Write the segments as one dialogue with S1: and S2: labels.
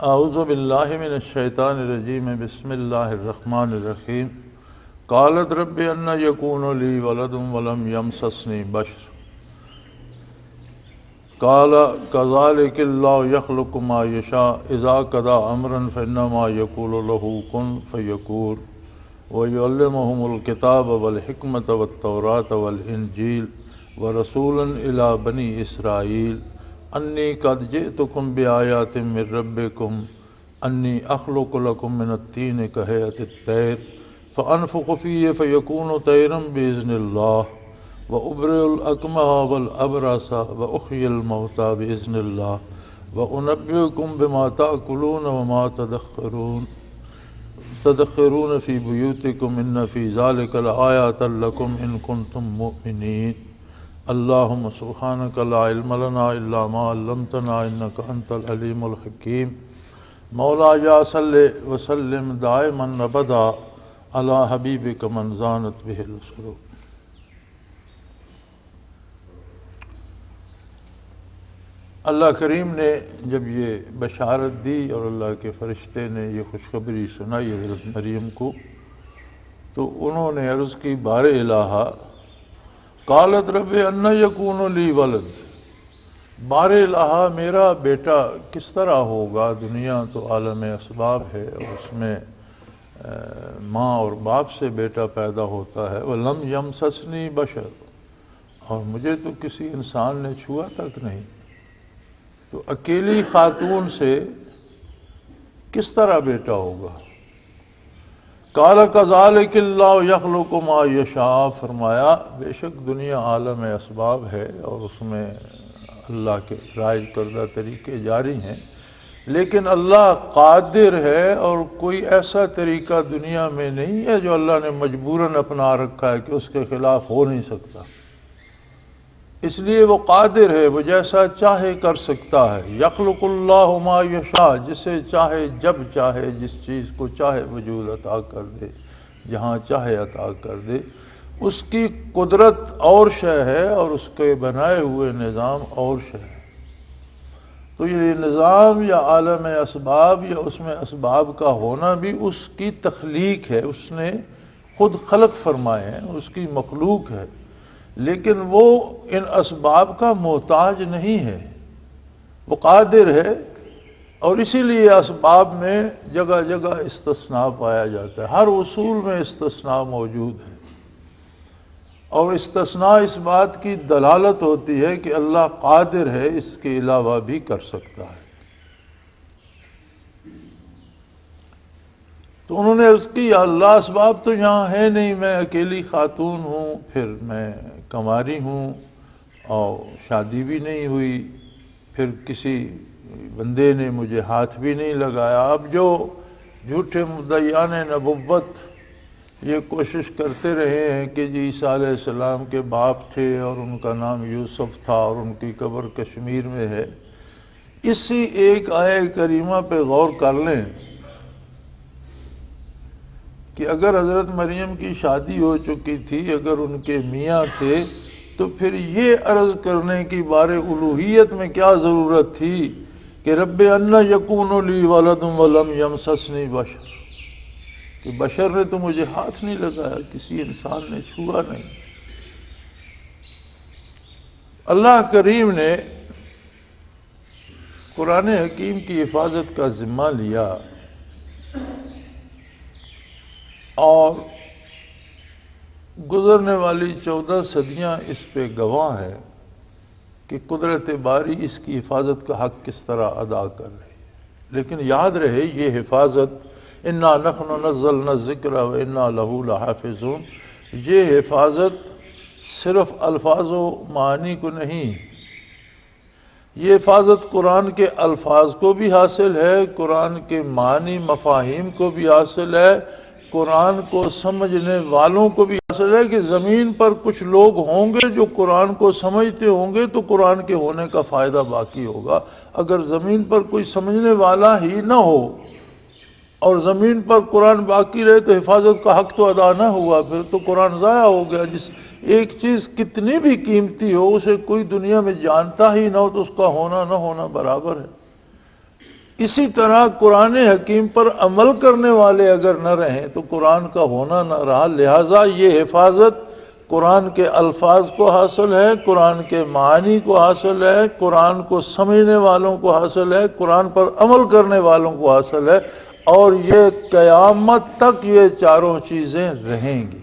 S1: اعوذ باللہ من الشیطان الرجیم بسم اللہ الرحمن الرحیم قالت رب ان یکون لی ولد ولم یمسسنی بشر قال کذالک اللہ یخلق ما یشاء اذا قضى امرا فانما یقول له کن فیکون ویعلمہم الکتاب والحکمت والتوراۃ والانجیل ورسولا الی بنی اسرائیل انی قد جئتکم بآیات من ربکم انی اخلق لکم من الطین کہیئۃ الطیر فانفخ فیہ فیکون طیرا باذن اللہ وابرئ الاکمہ والابرص واحیی الموتى باذن اللہ وانبئکم بما تأکلون وما تدخرون فی بیوتکم ان فی ذلک لآیات لکم ان کنتم مؤمنین اللہم سبحانک لا علم لنا الا ما علمتنا انک انت العلیم الحکیم مولا یا صلی وسلم دائما ابدا علی حبیبک من زانت بہ السرور۔ اللہ کریم نے جب یہ بشارت دی اور اللہ کے فرشتے نے یہ خوشخبری سنائی حضرت مریم کو، تو انہوں نے عرض کی بار الہا قالت رب ان یکون لی ولد، بار الہا میرا بیٹا کس طرح ہوگا؟ دنیا تو عالم اسباب ہے اور اس میں ماں اور باپ سے بیٹا پیدا ہوتا ہے، وَلَمْ يَمْسَسْنِي بَشَرٌ، اور مجھے تو کسی انسان نے چھوا تک نہیں، تو اکیلی خاتون سے کس طرح بیٹا ہوگا؟ قال کذالک اللہ یخلق ما یشاء، فرمایا بے شک دنیا عالم اسباب ہے اور اس میں اللہ کے رائج کردہ طریقے جاری ہیں، لیکن اللہ قادر ہے اور کوئی ایسا طریقہ دنیا میں نہیں ہے جو اللہ نے مجبوراً اپنا رکھا ہے کہ اس کے خلاف ہو نہیں سکتا، اس لیے وہ قادر ہے، وہ جیسا چاہے کر سکتا ہے۔ یخلق اللہ ما یشاء، جسے چاہے جب چاہے جس چیز کو چاہے وجود عطا کر دے، جہاں چاہے عطا کر دے، اس کی قدرت اور شے ہے اور اس کے بنائے ہوئے نظام اور شے ہے۔ تو یہ نظام یا عالم اسباب یا اس میں اسباب کا ہونا بھی اس کی تخلیق ہے، اس نے خود خلق فرمائے ہیں، اس کی مخلوق ہے، لیکن وہ ان اسباب کا محتاج نہیں ہے، وہ قادر ہے، اور اسی لیے اسباب میں جگہ جگہ استثناء پایا جاتا ہے، ہر اصول میں استثناء موجود ہے، اور استثناء اس بات کی دلالت ہوتی ہے کہ اللہ قادر ہے، اس کے علاوہ بھی کر سکتا ہے۔ تو انہوں نے عرض کی یا اللہ اسباب تو یہاں ہے نہیں، میں اکیلی خاتون ہوں، پھر میں کنواری ہوں اور شادی بھی نہیں ہوئی، پھر کسی بندے نے مجھے ہاتھ بھی نہیں لگایا۔ اب جو جھوٹے مدعیان نبوت یہ کوشش کرتے رہے ہیں کہ جی عیسیٰ علیہ السلام کے باپ تھے اور ان کا نام یوسف تھا اور ان کی قبر کشمیر میں ہے، اسی ایک آیہ کریمہ پہ غور کر لیں کہ اگر حضرت مریم کی شادی ہو چکی تھی، اگر ان کے میاں تھے، تو پھر یہ عرض کرنے کی بار الوہیت میں کیا ضرورت تھی کہ رب ان یکون لی ولد ولم یمسسنی بشر، کہ بشر نے تو مجھے ہاتھ نہیں لگایا، کسی انسان نے چھوا نہیں۔ اللہ کریم نے قرآن حکیم کی حفاظت کا ذمہ لیا اور گزرنے والی 14 صدیاں اس پہ گواہ ہے کہ قدرت باری اس کی حفاظت کا حق کس طرح ادا کر رہی ہے۔ لیکن یاد رہے یہ حفاظت انا نحن نزلنا الذکر و انا لہ لحافظون، یہ حفاظت صرف الفاظ و معانی کو نہیں، یہ حفاظت قرآن کے الفاظ کو بھی حاصل ہے، قرآن کے معنی مفاہیم کو بھی حاصل ہے، قرآن کو سمجھنے والوں کو بھی حاصل ہے کہ زمین پر کچھ لوگ ہوں گے جو قرآن کو سمجھتے ہوں گے تو قرآن کے ہونے کا فائدہ باقی ہوگا۔ اگر زمین پر کوئی سمجھنے والا ہی نہ ہو اور زمین پر قرآن باقی رہے تو حفاظت کا حق تو ادا نہ ہوا، پھر تو قرآن ضائع ہو گیا۔ جس ایک چیز کتنی بھی قیمتی ہو، اسے کوئی دنیا میں جانتا ہی نہ ہو تو اس کا ہونا نہ ہونا برابر ہے۔ اسی طرح قرآن حکیم پر عمل کرنے والے اگر نہ رہیں تو قرآن کا ہونا نہ رہا۔ لہٰذا یہ حفاظت قرآن کے الفاظ کو حاصل ہے، قرآن کے معانی کو حاصل ہے، قرآن کو سمجھنے والوں کو حاصل ہے، قرآن پر عمل کرنے والوں کو حاصل ہے، اور یہ قیامت تک یہ چاروں چیزیں رہیں گی۔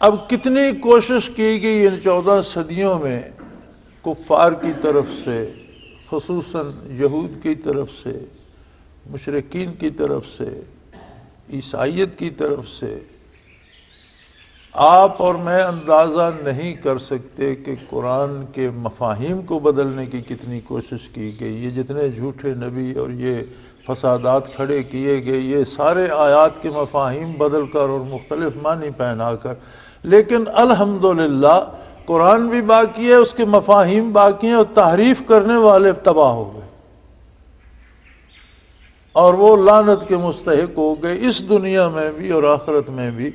S1: اب کتنی کوشش کی گئی ان 14 صدیوں میں کفار کی طرف سے، خصوصاً یہود کی طرف سے، مشرکین کی طرف سے، عیسائیت کی طرف سے۔ آپ اور میں اندازہ نہیں کر سکتے کہ قرآن کے مفاہیم کو بدلنے کی کتنی کوشش کی گئی۔ یہ جتنے جھوٹے نبی اور یہ فسادات کھڑے کیے گئے، یہ سارے آیات کے مفاہیم بدل کر اور مختلف معنی پہنا کر، لیکن الحمدللہ قرآن بھی باقی ہے، اس کے مفاہیم باقی ہیں، اور تحریف کرنے والے تباہ ہو گئے اور وہ لعنت کے مستحق ہو گئے، اس دنیا میں بھی اور آخرت میں بھی۔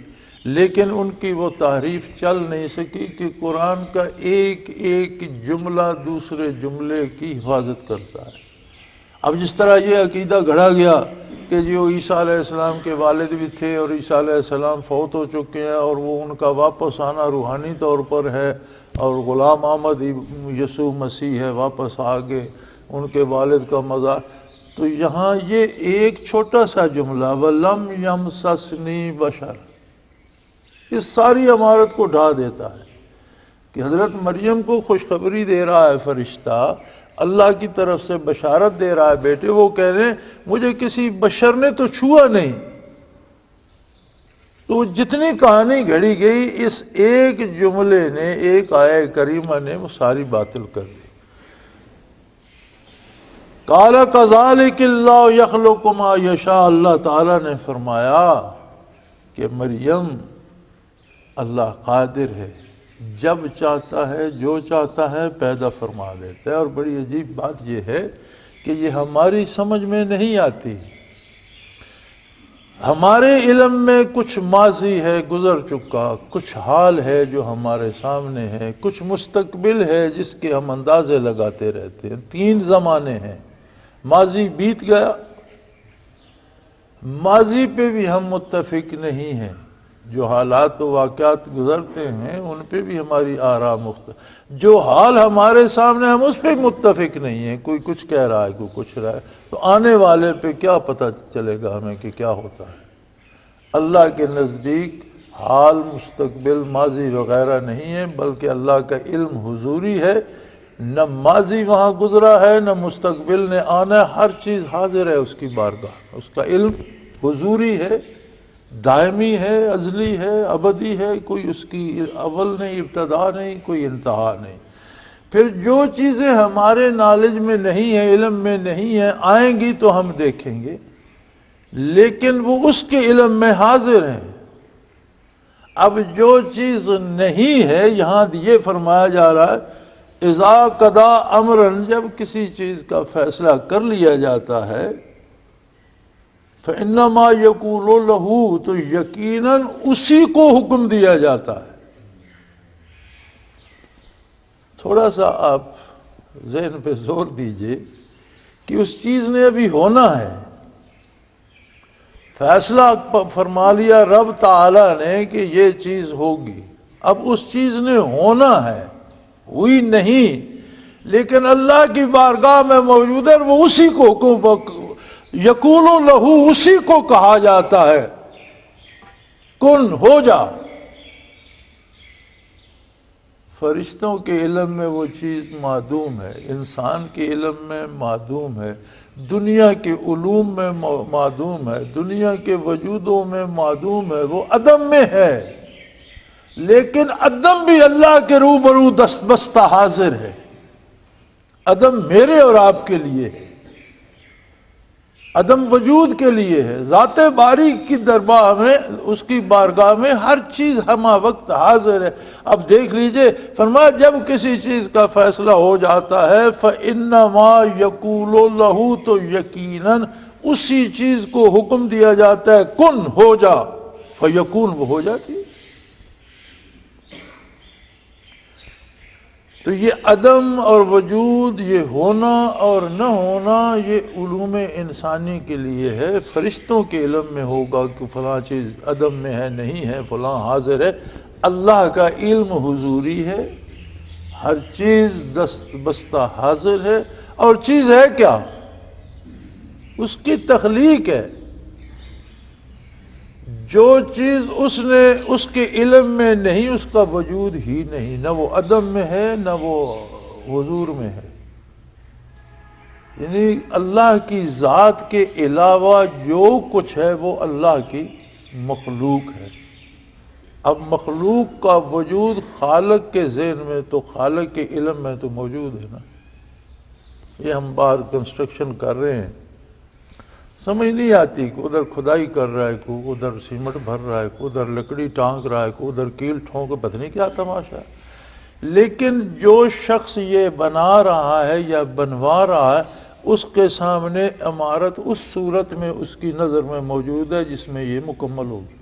S1: لیکن ان کی وہ تحریف چل نہیں سکی کہ قرآن کا ایک ایک جملہ دوسرے جملے کی حفاظت کرتا ہے۔ اب جس طرح یہ عقیدہ گھڑا گیا کہ جو عیسیٰ علیہ السلام کے والد بھی تھے اور عیسیٰ علیہ السلام فوت ہو چکے ہیں، اور وہ ان کا واپس آنا روحانی طور پر ہے، اور غلام احمد یسوع مسیح ہے، واپس آگے ان کے والد کا مزار، تو یہاں یہ ایک چھوٹا سا جملہ وَلَمْ يَمْسَسْنِي بَشَرٌ اس ساری عمارت کو ڈھا دیتا ہے کہ حضرت مریم کو خوشخبری دے رہا ہے فرشتہ، اللہ کی طرف سے بشارت دے رہا ہے، بیٹے وہ کہہ رہے ہیں مجھے کسی بشر نے تو چھوا نہیں۔ تو جتنی کہانی گھڑی گئی اس ایک جملے نے، ایک آیہ کریمہ نے وہ ساری باطل کر دی۔ قَالَ كَذَلِكَ اللَّهُ يَخْلُقُ مَا يَشَاءُ اللہ تعالیٰ نے فرمایا کہ مریم اللہ قادر ہے، جب چاہتا ہے جو چاہتا ہے پیدا فرما لیتا ہے۔ اور بڑی عجیب بات یہ ہے کہ یہ ہماری سمجھ میں نہیں آتی۔ ہمارے علم میں کچھ ماضی ہے گزر چکا، کچھ حال ہے جو ہمارے سامنے ہے، کچھ مستقبل ہے جس کے ہم اندازے لگاتے رہتے ہیں۔ 3 زمانے ہیں، ماضی بیت گیا، ماضی پہ بھی ہم متفق نہیں ہیں، جو حالات و واقعات گزرتے ہیں ان پہ بھی ہماری آراء مختلف، جو حال ہمارے سامنے ہم اس پہ متفق نہیں ہیں، کوئی کچھ کہہ رہا ہے کوئی کچھ رہا ہے، تو آنے والے پہ کیا پتہ چلے گا ہمیں کہ کیا ہوتا ہے۔ اللہ کے نزدیک حال، مستقبل، ماضی وغیرہ نہیں ہے، بلکہ اللہ کا علم حضوری ہے، نہ ماضی وہاں گزرا ہے نہ مستقبل نے آنا ہے، ہر چیز حاضر ہے اس کی بارگاہ، اس کا علم حضوری ہے، دائمی ہے، ازلی ہے، ابدی ہے، کوئی اس کی اول نہیں، ابتدا نہیں، کوئی انتہا نہیں۔ پھر جو چیزیں ہمارے نالج میں نہیں ہیں، علم میں نہیں ہیں، آئیں گی تو ہم دیکھیں گے، لیکن وہ اس کے علم میں حاضر ہیں۔ اب جو چیز نہیں ہے، یہاں یہ فرمایا جا رہا ہے اذا قضا امرن، جب کسی چیز کا فیصلہ کر لیا جاتا ہے فَإِنَّمَا يَقُولُ لَهُ، تو یقیناً اسی کو حکم دیا جاتا ہے۔ تھوڑا سا آپ ذہن پہ زور دیجئے کہ اس چیز نے ابھی ہونا ہے، فیصلہ فرما لیا رب تعالیٰ نے کہ یہ چیز ہوگی، اب اس چیز نے ہونا ہے، ہوئی نہیں، لیکن اللہ کی بارگاہ میں موجود ہے، وہ اسی کو یقول لہو، اسی کو کہا جاتا ہے کن، ہو جا۔ فرشتوں کے علم میں وہ چیز معدوم ہے، انسان کے علم میں معدوم ہے، دنیا کے علوم میں معدوم ہے، دنیا کے وجودوں میں معدوم ہے، وہ عدم میں ہے، لیکن عدم بھی اللہ کے روبرو دست بستہ حاضر ہے۔ عدم میرے اور آپ کے لیے ہے، عدم وجود کے لیے ہے، ذات باری کی دربار میں، اس کی بارگاہ میں ہر چیز ہمہ وقت حاضر ہے۔ اب دیکھ لیجئے، فرمایا جب کسی چیز کا فیصلہ ہو جاتا ہے فَإِنَّمَا يَقُولُ لَهُ، تو یقیناً اسی چیز کو حکم دیا جاتا ہے کن، ہو جا، فیکون، وہ ہو جاتی ہے۔ تو یہ عدم اور وجود، یہ ہونا اور نہ ہونا، یہ علوم انسانی کے لیے ہے۔ فرشتوں کے علم میں ہوگا کہ فلاں چیز عدم میں ہے، نہیں ہے، فلاں حاضر ہے۔ اللہ کا علم حضوری ہے، ہر چیز دست بستہ حاضر ہے۔ اور چیز ہے کیا؟ اس کی تخلیق ہے۔ جو چیز اس کے علم میں نہیں، اس کا وجود ہی نہیں، نہ وہ عدم میں ہے نہ وہ حضور میں ہے۔ یعنی اللہ کی ذات کے علاوہ جو کچھ ہے وہ اللہ کی مخلوق ہے۔ اب مخلوق کا وجود خالق کے ذہن میں تو خالق کے علم میں تو موجود ہے نا۔ یہ ہم باہر کنسٹرکشن کر رہے ہیں، سمجھ نہیں آتی کہ ادھر کھدائی کر رہا ہے، کوئی ادھر سیمنٹ بھر رہا ہے، کوئی ادھر لکڑی ٹانک رہا ہے، کوئی ادھر کیل ٹھونک، پتہ نہیں کیا تماشا ہے۔ لیکن جو شخص یہ بنا رہا ہے یا بنوا رہا ہے، اس کے سامنے عمارت اس صورت میں اس کی نظر میں موجود ہے جس میں یہ مکمل ہوگی۔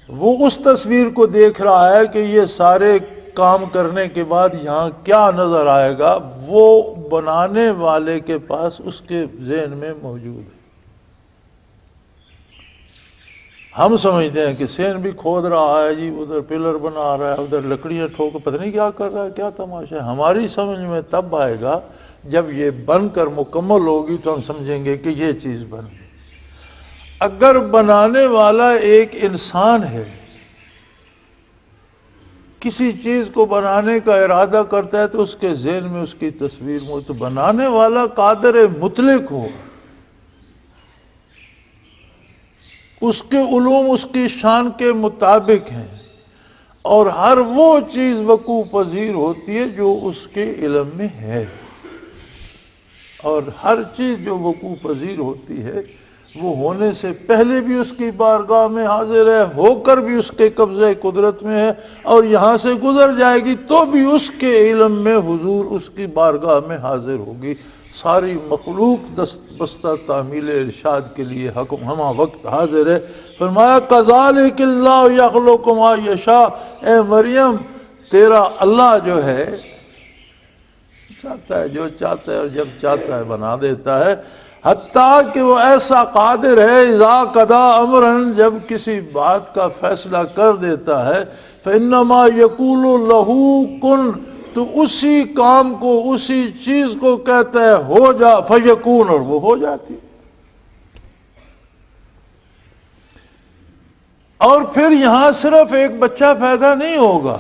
S1: وہ اس تصویر کو دیکھ رہا ہے کہ یہ سارے کام کرنے کے بعد یہاں کیا نظر آئے گا، وہ بنانے والے کے پاس اس کے ذہن میں موجود ہے۔ ہم سمجھتے ہیں کہ سین بھی کھود رہا ہے جی، ادھر پلر بنا رہا ہے، ادھر لکڑیاں ٹھوک، پتہ نہیں کیا کر رہا ہے، کیا تماشا ہے۔ ہماری سمجھ میں تب آئے گا جب یہ بن کر مکمل ہوگی تو ہم سمجھیں گے کہ یہ چیز بن گئی۔ اگر بنانے والا ایک انسان ہے، کسی چیز کو بنانے کا ارادہ کرتا ہے تو اس کے ذہن میں اس کی تصویر تو بنانے والا قادر مطلق ہو، اس کے علوم اس کی شان کے مطابق ہیں، اور ہر وہ چیز وقوع پذیر ہوتی ہے جو اس کے علم میں ہے، اور ہر چیز جو وقوع پذیر ہوتی ہے وہ ہونے سے پہلے بھی اس کی بارگاہ میں حاضر ہے، ہو کر بھی اس کے قبضے قدرت میں ہے، اور یہاں سے گزر جائے گی تو بھی اس کے علم میں حضور اس کی بارگاہ میں حاضر ہوگی۔ ساری مخلوق دست بستہ تعمیل ارشاد کے لیے حکم ہمہ وقت حاضر ہے۔ فرمایا کذالک اللہ یخلق ما یشاء، اے مریم تیرا اللہ جو ہے چاہتا ہے جو چاہتا ہے اور جب چاہتا ہے بنا دیتا ہے، حتیٰ کہ وہ ایسا قادر ہے اذا قضا امرا، جب کسی بات کا فیصلہ کر دیتا ہے، فانما یقول له کن، تو اسی کام کو اسی چیز کو کہتا ہے ہو جا، فیکون، اور وہ ہو جاتی ہے۔ اور پھر یہاں صرف ایک بچہ پیدا نہیں ہوگا،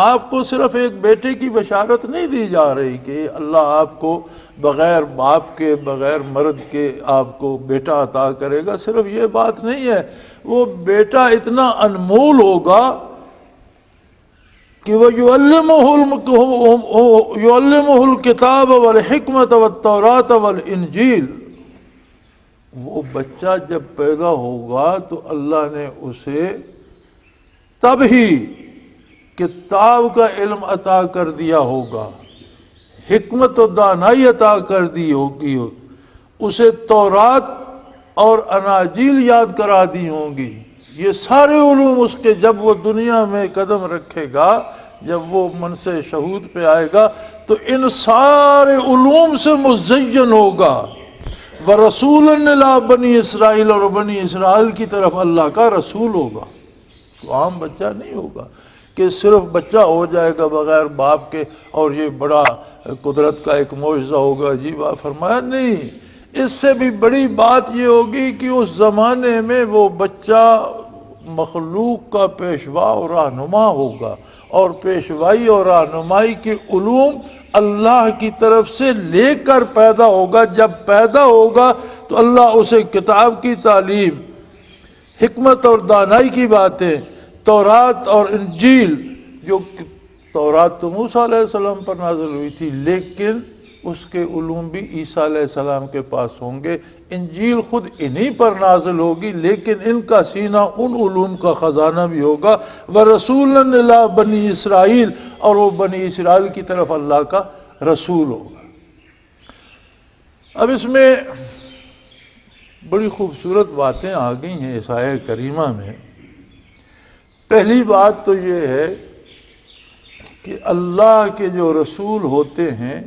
S1: آپ کو صرف ایک بیٹے کی بشارت نہیں دی جا رہی کہ اللہ آپ کو بغیر باپ کے بغیر مرد کے آپ کو بیٹا عطا کرے گا، صرف یہ بات نہیں ہے، وہ بیٹا اتنا انمول ہوگا کہ وہ یعلمہ الکتاب والحکمت والتوراۃ والانجیل، وہ بچہ جب پیدا ہوگا تو اللہ نے اسے تب ہی کتاب کا علم عطا کر دیا ہوگا، حکمت و دانائی عطا کر دی ہوگی، اسے تورات اور اناجیل یاد کرا دی ہوں گی۔ یہ سارے علوم اس کے جب وہ دنیا میں قدم رکھے گا، جب وہ منصب شہود پہ آئے گا تو ان سارے علوم سے مزین ہوگا۔ وَرَسُولًا إِلَىٰ بَنِي اسرائیل، اور بنی اسرائیل کی طرف اللہ کا رسول ہوگا، تو عام بچہ نہیں ہوگا کہ صرف بچہ ہو جائے گا بغیر باپ کے اور یہ بڑا قدرت کا ایک معجزہ ہوگا جی۔ فرمایا نہیں، اس سے بھی بڑی بات یہ ہوگی کہ اس زمانے میں وہ بچہ مخلوق کا پیشوا اور رہنما ہوگا، اور پیشوائی اور رہنمائی کے علوم اللہ کی طرف سے لے کر پیدا ہوگا۔ جب پیدا ہوگا تو اللہ اسے کتاب کی تعلیم، حکمت اور دانائی کی باتیں، تورات اور انجیل، جو تورات تو موسیٰ علیہ السلام پر نازل ہوئی تھی لیکن اس کے علوم بھی عیسیٰ علیہ السلام کے پاس ہوں گے، انجیل خود انہی پر نازل ہوگی لیکن ان کا سینہ ان علوم کا خزانہ بھی ہوگا۔ وَرَسُولًا إِلَىٰ بَنِي اسرائیل، اور وہ بنی اسرائیل کی طرف اللہ کا رسول ہوگا۔ اب اس میں بڑی خوبصورت باتیں آ گئی ہیں اس آیت کریمہ میں۔ پہلی بات تو یہ ہے کہ اللہ کے جو رسول ہوتے ہیں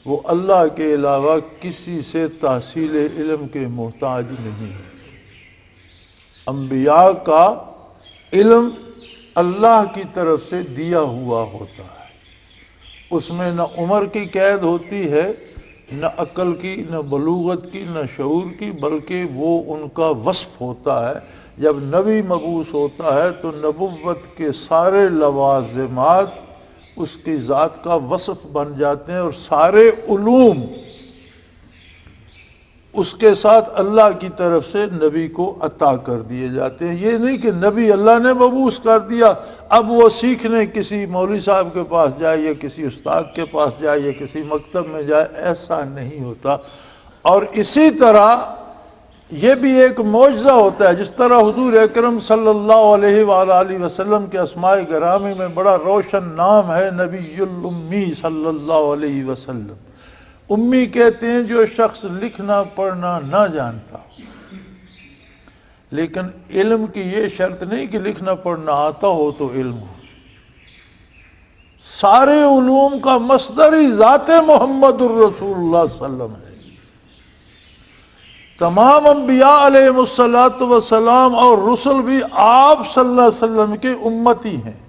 S1: وہ اللہ کے علاوہ کسی سے تحصیل علم کے محتاج نہیں ہیں۔ انبیاء کا علم اللہ کی طرف سے دیا ہوا ہوتا ہے، اس میں نہ عمر کی قید ہوتی ہے، نہ عقل کی، نہ بلوغت کی، نہ شعور کی، بلکہ وہ ان کا وصف ہوتا ہے۔ جب نبی مبعوث ہوتا ہے تو نبوت کے سارے لوازمات اس کی ذات کا وصف بن جاتے ہیں، اور سارے علوم اس کے ساتھ اللہ کی طرف سے نبی کو عطا کر دیے جاتے ہیں۔ یہ نہیں کہ نبی اللہ نے مبعوث کر دیا، اب وہ سیکھنے کسی مولوی صاحب کے پاس جائے یا کسی استاد کے پاس جائے یا کسی مکتب میں جائے، ایسا نہیں ہوتا۔ اور اسی طرح یہ بھی ایک معجزہ ہوتا ہے، جس طرح حضور اکرم صلی اللہ علیہ وآلہ وسلم کے اسماء گرامی میں بڑا روشن نام ہے نبی الامی صلی اللہ علیہ وسلم۔ امی کہتے ہیں جو شخص لکھنا پڑھنا نہ جانتا، لیکن علم کی یہ شرط نہیں کہ لکھنا پڑھنا آتا ہو تو علم ہو۔ سارے علوم کا مصدر ہی ذات محمد الرسول اللہ صلی اللہ علیہ وسلم ہے۔ تمام انبیاء علیہ السلام اور رسل بھی آپ صلی اللہ علیہ وسلم کے امتی ہیں۔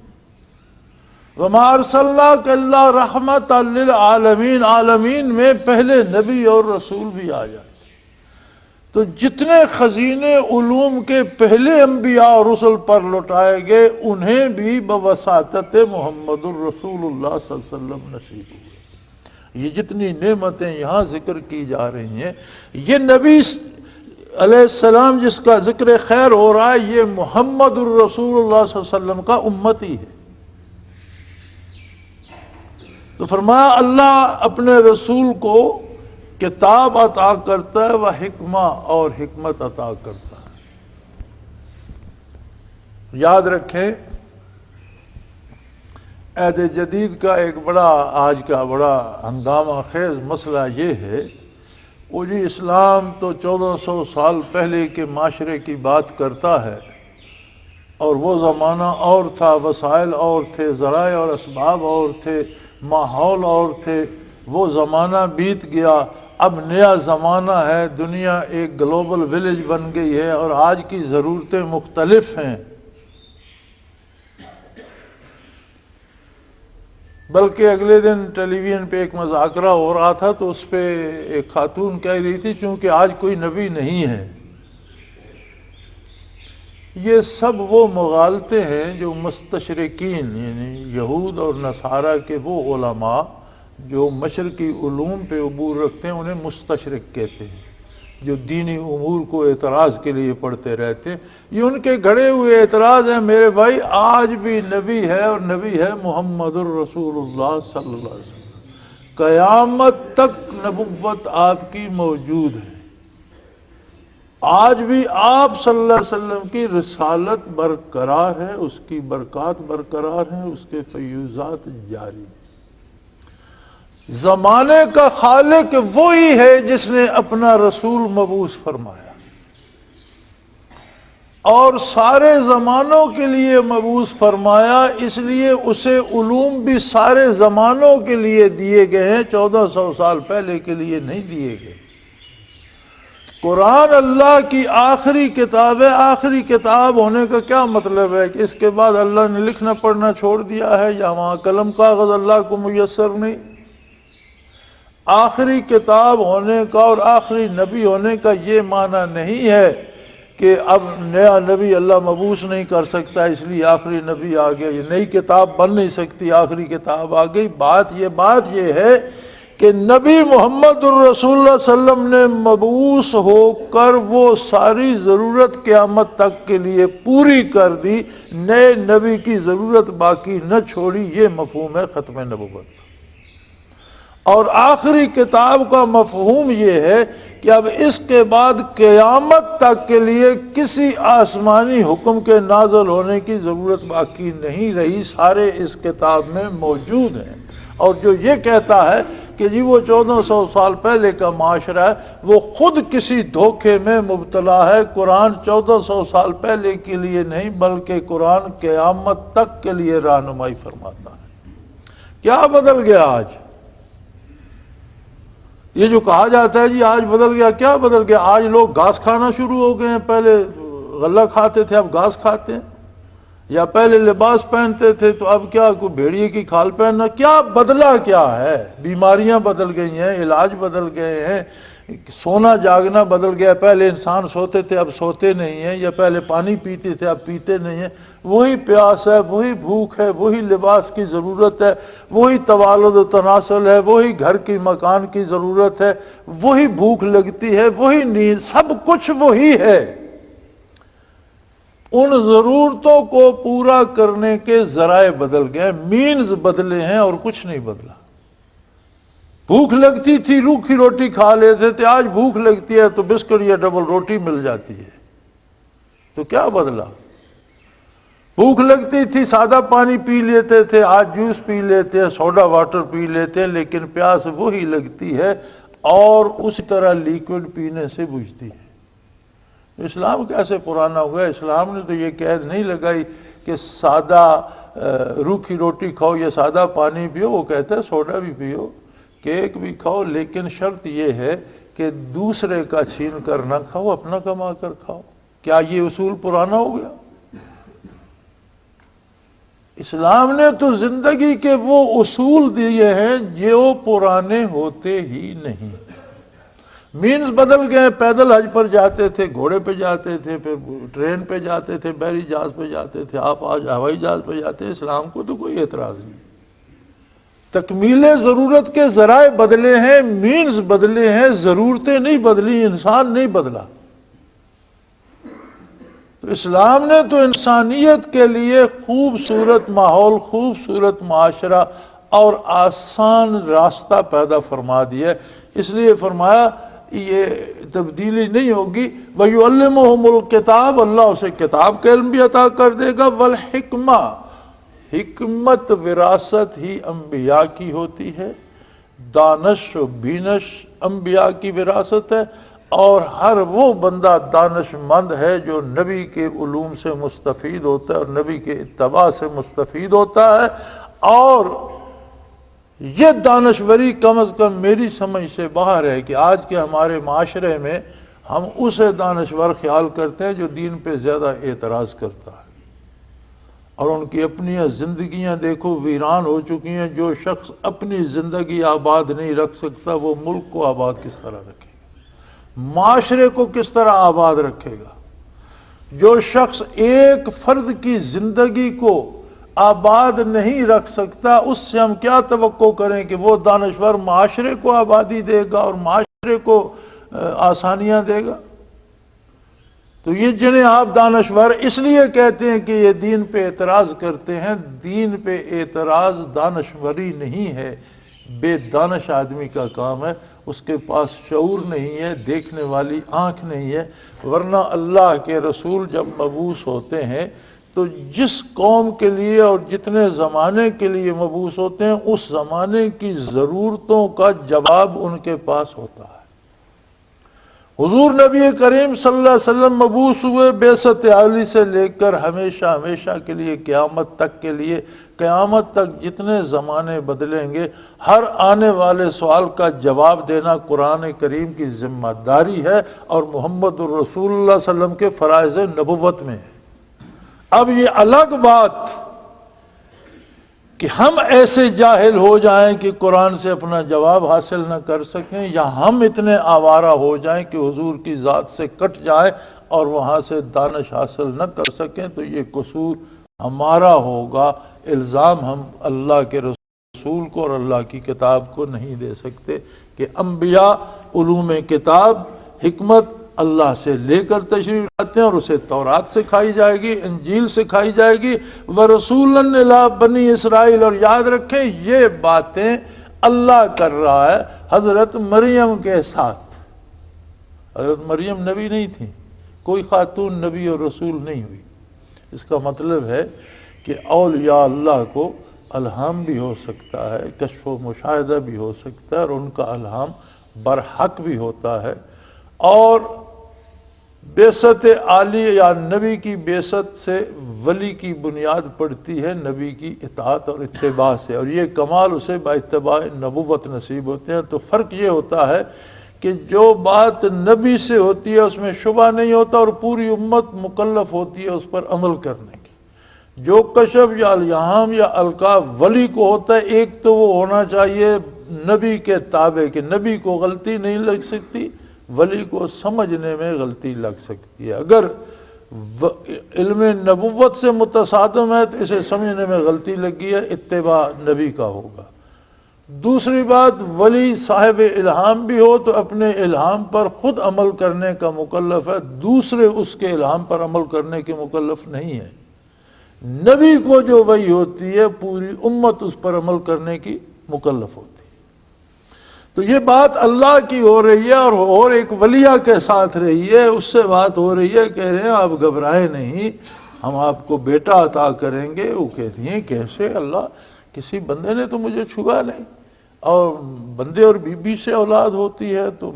S1: وَمَا أَرْسَلْنَاكَ إِلَّا رَحْمَةً لِلْعَالَمِينَ، عالمین میں پہلے نبی اور رسول بھی آ جاتے۔ تو جتنے خزینے علوم کے پہلے انبیاء اور رسل پر لوٹائے گئے، انہیں بھی بواسطت محمد الرسول اللہ صلی اللہ علیہ وسلم نصیب ہوئے۔ یہ جتنی نعمتیں یہاں ذکر کی جا رہی ہیں، یہ نبی علیہ السلام جس کا ذکر خیر ہو رہا ہے، یہ محمد الرسول اللہ صلی اللہ علیہ وسلم کا امتی ہے۔ تو فرمایا اللہ اپنے رسول کو کتاب عطا کرتا ہے، وہ حکمہ اور حکمت عطا کرتا ہے۔ یاد رکھیں عہد جدید کا ایک آج کا بڑا ہنگامہ خیز مسئلہ یہ ہے، وہ جی اسلام تو 1400 سال پہلے کے معاشرے کی بات کرتا ہے، اور وہ زمانہ اور تھا، وسائل اور تھے، ذرائع اور اسباب اور تھے، ماحول اور تھے، وہ زمانہ بیت گیا، اب نیا زمانہ ہے، دنیا ایک گلوبل ولیج بن گئی ہے، اور آج کی ضرورتیں مختلف ہیں۔ بلکہ اگلے دن ٹیلی ویژن پہ ایک مذاکرہ ہو رہا تھا، تو اس پہ ایک خاتون کہہ رہی تھی چونکہ آج کوئی نبی نہیں ہے۔ یہ سب وہ مغالطے ہیں جو مستشرقین یعنی یہود اور نصارہ کے وہ علماء جو مشرقی علوم پہ عبور رکھتے ہیں، انہیں مستشرق کہتے ہیں، جو دینی امور کو اعتراض کے لیے پڑھتے رہتے ہیں۔ یہ ان کے گھڑے ہوئے اعتراض ہیں میرے بھائی، آج بھی نبی ہے، اور نبی ہے محمد الرسول اللہ صلی اللہ علیہ وسلم۔ قیامت تک نبوت آپ کی موجود ہے، آج بھی آپ صلی اللہ علیہ وسلم کی رسالت برقرار ہے، اس کی برکات برقرار ہیں، اس کے فیوزات جاری ہیں۔ زمانے کا خالق وہی ہے جس نے اپنا رسول مبعوث فرمایا، اور سارے زمانوں کے لیے مبعوث فرمایا، اس لیے اسے علوم بھی سارے زمانوں کے لیے دیے گئے ہیں، 1400 سال پہلے کے لیے نہیں دیے گئے۔ قرآن اللہ کی آخری کتاب ہے۔ آخری کتاب ہونے کا کیا مطلب ہے کہ اس کے بعد اللہ نے لکھنا پڑھنا چھوڑ دیا ہے، یا وہاں قلم کاغذ اللہ کو میسر نہیں؟ آخری کتاب ہونے کا اور آخری نبی ہونے کا یہ معنی نہیں ہے کہ اب نیا نبی اللہ مبعوث نہیں کر سکتا اس لیے آخری نبی آ گیا، یہ نئی کتاب بن نہیں سکتی، آخری کتاب آ گئی۔ بات یہ ہے کہ نبی محمد الرسول اللہ صلی اللہ علیہ وسلم نے مبعوث ہو کر وہ ساری ضرورت قیامت تک کے لیے پوری کر دی، نئے نبی کی ضرورت باقی نہ چھوڑی۔ یہ مفہوم ہے ختم نبوت۔ اور آخری کتاب کا مفہوم یہ ہے کہ اب اس کے بعد قیامت تک کے لیے کسی آسمانی حکم کے نازل ہونے کی ضرورت باقی نہیں رہی، سارے اس کتاب میں موجود ہیں۔ اور جو یہ کہتا ہے کہ جی وہ 1400 سال پہلے کا معاشرہ ہے، وہ خود کسی دھوکے میں مبتلا ہے۔ قرآن 1400 سال پہلے کے لیے نہیں، بلکہ قرآن قیامت تک کے لیے رہنمائی فرماتا ہے۔ کیا بدل گیا آج؟ یہ جو کہا جاتا ہے جی آج بدل گیا، کیا بدل گیا؟ آج لوگ گھاس کھانا شروع ہو گئے ہیں، پہلے غلہ کھاتے تھے اب گھاس کھاتے ہیں، یا پہلے لباس پہنتے تھے تو اب کیا کوئی بھیڑیے کی کھال پہننا؟ کیا بدلا کیا ہے؟ بیماریاں بدل گئی ہیں، علاج بدل گئے ہیں، سونا جاگنا بدل گیا، پہلے انسان سوتے تھے اب سوتے نہیں ہیں، یا پہلے پانی پیتے تھے اب پیتے نہیں ہیں، وہی پیاس ہے، وہی بھوک ہے، وہی لباس کی ضرورت ہے، وہی توالد و تناسل ہے، وہی گھر کی مکان کی ضرورت ہے، وہی بھوک لگتی ہے، وہی نیند، سب کچھ وہی ہے۔ ان ضرورتوں کو پورا کرنے کے ذرائع بدل گئے، مینز بدلے ہیں اور کچھ نہیں بدلا۔ بھوک لگتی تھی روکھی روٹی کھا لیتے تھے، آج بھوک لگتی ہے تو بسکٹ یا ڈبل روٹی مل جاتی ہے، تو کیا بدلا؟ بھوک لگتی تھی سادہ پانی پی لیتے تھے، آج جوس پی لیتے ہیں، سوڈا واٹر پی لیتے ہیں، لیکن پیاس وہی لگتی ہے اور اسی طرح لیکوڈ پینے سے بجھتی ہے۔ اسلام کیسے پرانا ہو گیا؟ اسلام نے تو یہ قید نہیں لگائی کہ سادہ روکھی روٹی کھاؤ یا سادہ پانی پیو، وہ کہتا ہے سوڈا بھی پیو، کیک بھی کھاؤ، لیکن شرط یہ ہے کہ دوسرے کا چھین کر نہ کھاؤ، اپنا کما کر کھاؤ۔ کیا یہ اصول پرانا ہو گیا؟ اسلام نے تو زندگی کے وہ اصول دیے ہیں جو پرانے ہوتے ہی نہیں۔ مینز بدل گئے، پیدل حج پر جاتے تھے، گھوڑے پہ جاتے تھے، پھر ٹرین پہ جاتے تھے، بحری جہاز پہ جاتے تھے، آپ آج ہوائی جہاز پہ جاتے ہیں۔ اسلام کو تو کوئی اعتراض نہیں۔ تکمیل ضرورت کے ذرائع بدلے ہیں، مینز بدلے ہیں، ضرورتیں نہیں بدلی، انسان نہیں بدلا۔ تو اسلام نے تو انسانیت کے لیے خوبصورت ماحول، خوبصورت معاشرہ اور آسان راستہ پیدا فرما دیا، اس لیے فرمایا یہ تبدیلی نہیں ہوگی۔ وَيُعَلِّمُهُمُ الْكِتَابَ، اللہ اسے کتاب کا علم بھی عطا کر دے گا، وَالْحِکْمَةَ، حکمت وراثت ہی انبیاء کی ہوتی ہے، دانش و بینش انبیاء کی وراثت ہے، اور ہر وہ بندہ دانش مند ہے جو نبی کے علوم سے مستفید ہوتا ہے اور نبی کے اتباع سے مستفید ہوتا ہے۔ اور یہ دانشوری کم از کم میری سمجھ سے باہر ہے کہ آج کے ہمارے معاشرے میں ہم اسے دانشور خیال کرتے ہیں جو دین پہ زیادہ اعتراض کرتا ہے، اور ان کی اپنی زندگیاں دیکھو ویران ہو چکی ہیں۔ جو شخص اپنی زندگی آباد نہیں رکھ سکتا وہ ملک کو آباد کس طرح رکھے گا، معاشرے کو کس طرح آباد رکھے گا؟ جو شخص ایک فرد کی زندگی کو آباد نہیں رکھ سکتا، اس سے ہم کیا توقع کریں کہ وہ دانشور معاشرے کو آبادی دے گا اور معاشرے کو آسانیاں دے گا؟ تو یہ جنہیں آپ دانشور اس لیے کہتے ہیں کہ یہ دین پہ اعتراض کرتے ہیں، دین پہ اعتراض دانشوری نہیں ہے، بے دانش آدمی کا کام ہے، اس کے پاس شعور نہیں ہے، دیکھنے والی آنکھ نہیں ہے۔ ورنہ اللہ کے رسول جب مبعوث ہوتے ہیں تو جس قوم کے لیے اور جتنے زمانے کے لیے مبعوث ہوتے ہیں اس زمانے کی ضرورتوں کا جواب ان کے پاس ہوتا ہے۔ حضور نبی کریم صلی اللہ علیہ وسلم مبعوث ہوئے بعثت عالی سے لے کر ہمیشہ ہمیشہ کے لیے قیامت تک کے لیے، قیامت تک جتنے زمانے بدلیں گے ہر آنے والے سوال کا جواب دینا قرآن کریم کی ذمہ داری ہے اور محمد الرسول اللہ صلی اللہ علیہ وسلم کے فرائض نبوت میں ہے۔ اب یہ الگ بات کہ ہم ایسے جاہل ہو جائیں کہ قرآن سے اپنا جواب حاصل نہ کر سکیں، یا ہم اتنے آوارہ ہو جائیں کہ حضور کی ذات سے کٹ جائیں اور وہاں سے دانش حاصل نہ کر سکیں، تو یہ قصور ہمارا ہوگا۔ الزام ہم اللہ کے رسول کو اور اللہ کی کتاب کو نہیں دے سکتے کہ انبیاء علوم کتاب حکمت اللہ سے لے کر تشریف لاتے ہیں اور اسے تورات سکھائی جائے گی، انجیل سکھائی جائے گی، وَرَسُولًا إِلَىٰ بَنِي اسرائیل، اور یاد رکھیں یہ باتیں اللہ کر رہا ہے حضرت مریم کے ساتھ۔ حضرت مریم نبی نہیں تھی، کوئی خاتون نبی اور رسول نہیں ہوئی۔ اس کا مطلب ہے کہ اولیاء اللہ کو الہام بھی ہو سکتا ہے، کشف و مشاہدہ بھی ہو سکتا ہے، اور ان کا الہام برحق بھی ہوتا ہے، اور بیست عالی یا نبی کی بیست سے ولی کی بنیاد پڑتی ہے نبی کی اطاعت اور اتباع سے، اور یہ کمال اسے با اتباع نبوت نصیب ہوتے ہیں۔ تو فرق یہ ہوتا ہے کہ جو بات نبی سے ہوتی ہے اس میں شبہ نہیں ہوتا اور پوری امت مکلف ہوتی ہے اس پر عمل کرنے کی۔ جو کشف یا الہام یا القاء ولی کو ہوتا ہے، ایک تو وہ ہونا چاہیے نبی کے تابع کہ نبی کو غلطی نہیں لگ سکتی، ولی کو سمجھنے میں غلطی لگ سکتی ہے۔ اگر علم نبوت سے متصادم ہے تو اسے سمجھنے میں غلطی لگی ہے، اتباع نبی کا ہوگا۔ دوسری بات، ولی صاحب الہام بھی ہو تو اپنے الہام پر خود عمل کرنے کا مکلف ہے، دوسرے اس کے الہام پر عمل کرنے کے مکلف نہیں ہے۔ نبی کو جو وحی ہوتی ہے پوری امت اس پر عمل کرنے کی مکلف ہوتی ہے۔ تو یہ بات اللہ کی ہو رہی ہے اور ایک ولیہ کے ساتھ رہی ہے، اس سے بات ہو رہی ہے، کہہ رہے ہیں آپ گھبرائیں نہیں، ہم آپ کو بیٹا عطا کریں گے۔ وہ کہتی ہیں کیسے اللہ، کسی بندے نے تو مجھے چھوا نہیں، اور بندے اور بی بی سے اولاد ہوتی ہے تو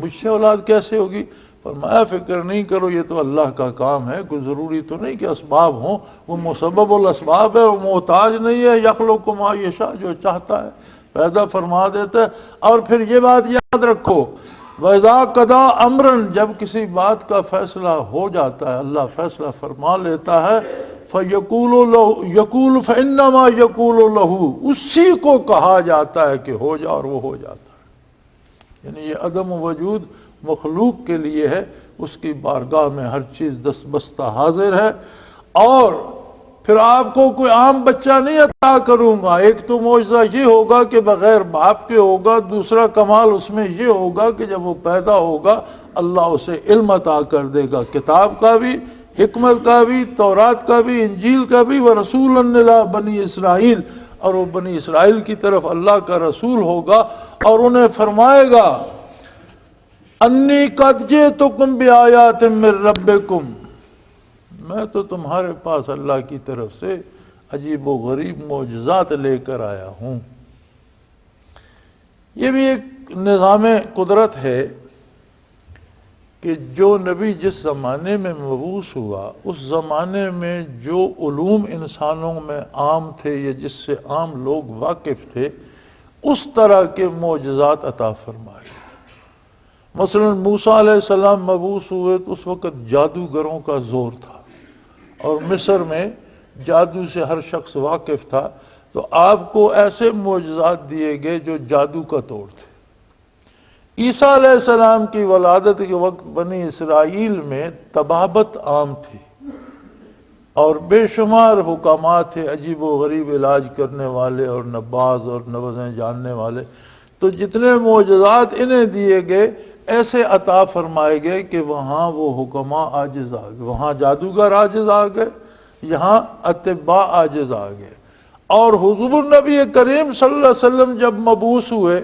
S1: مجھ سے اولاد کیسے ہوگی؟ فرمایا فکر نہیں کرو، یہ تو اللہ کا کام ہے، کوئی ضروری تو نہیں کہ اسباب ہوں، وہ مسبب الاسباب ہے، وہ محتاج نہیں ہے، یخلق ما یشاء، جو چاہتا ہے پیدا فرما دیتا ہے۔ اور پھر یہ بات یاد رکھو، وَإِذَا قَضَىٰ أَمْرًا، جب کسی بات کا فیصلہ ہو جاتا ہے، اللہ فیصلہ فرما لیتا ہے، يَقُولُ فَإِنَّمَا يَقُولُ لَهُ، اسی کو کہا جاتا ہے کہ ہو جا، اور وہ ہو جاتا ہے۔ یعنی یہ عدم وجود مخلوق کے لیے ہے، اس کی بارگاہ میں ہر چیز دستبستہ حاضر ہے۔ اور پھر آپ کو کوئی عام بچہ نہیں عطا کروں گا، ایک تو معجزہ یہ ہوگا کہ بغیر باپ کے ہوگا، دوسرا کمال اس میں یہ ہوگا کہ جب وہ پیدا ہوگا اللہ اسے علم عطا کر دے گا، کتاب کا بھی، حکمت کا بھی، تورات کا بھی، انجیل کا بھی، ورسولا الی بنی اسرائیل، اور وہ بنی اسرائیل کی طرف اللہ کا رسول ہوگا، اور انہیں فرمائے گا انی قد جئتکم بآیات من ربکم، میں تو تمہارے پاس اللہ کی طرف سے عجیب و غریب معجزات لے کر آیا ہوں۔ یہ بھی ایک نظام قدرت ہے کہ جو نبی جس زمانے میں مبعوث ہوا اس زمانے میں جو علوم انسانوں میں عام تھے یا جس سے عام لوگ واقف تھے، اس طرح کے معجزات عطا فرمائے۔ مثلا موسیٰ علیہ السلام مبعوث ہوئے تو اس وقت جادوگروں کا زور تھا، اور مصر میں جادو سے ہر شخص واقف تھا، تو آپ کو ایسے معجزات دیے گئے جو جادو کا توڑ تھے۔ عیسیٰ علیہ السلام کی ولادت کے وقت بنی اسرائیل میں طبابت عام تھی، اور بے شمار حکامات تھے عجیب و غریب علاج کرنے والے اور نباز اور نبضیں جاننے والے۔ تو جتنے معجزات انہیں دیے گئے ایسے عطا فرمائے گئے کہ وہاں وہ حکماء عاجز آ گئے، وہاں جادوگر عاجز آ گئے، یہاں اطباء عاجز آ گئے۔ اور حضور نبی کریم صلی اللہ علیہ وسلم جب مبعوث ہوئے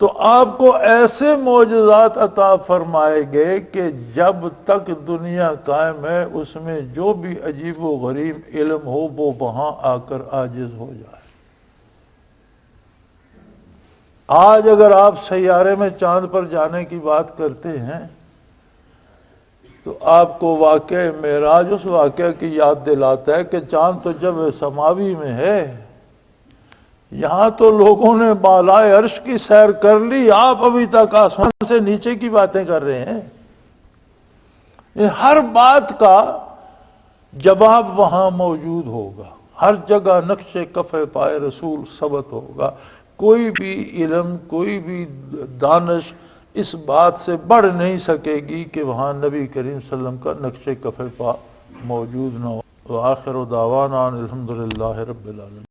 S1: تو آپ کو ایسے معجزات عطا فرمائے گئے کہ جب تک دنیا قائم ہے اس میں جو بھی عجیب و غریب علم ہو وہ وہاں آ کر عاجز ہو جائے۔ آج اگر آپ سیارے میں چاند پر جانے کی بات کرتے ہیں تو آپ کو واقعہ معراج اس واقعہ کی یاد دلاتا ہے کہ چاند تو جب سماوی میں ہے، یہاں تو لوگوں نے بالائے عرش کی سیر کر لی، آپ ابھی تک آسمان سے نیچے کی باتیں کر رہے ہیں۔ ہر بات کا جواب وہاں موجود ہوگا، ہر جگہ نقش کف پائے رسول ثبت ہوگا۔ کوئی بھی علم، کوئی بھی دانش اس بات سے بڑھ نہیں سکے گی کہ وہاں نبی کریم صلی اللہ علیہ وسلم کا نقش کف پا موجود نہ ہو۔ وآخر دعوانا الحمدللہ رب العالمین۔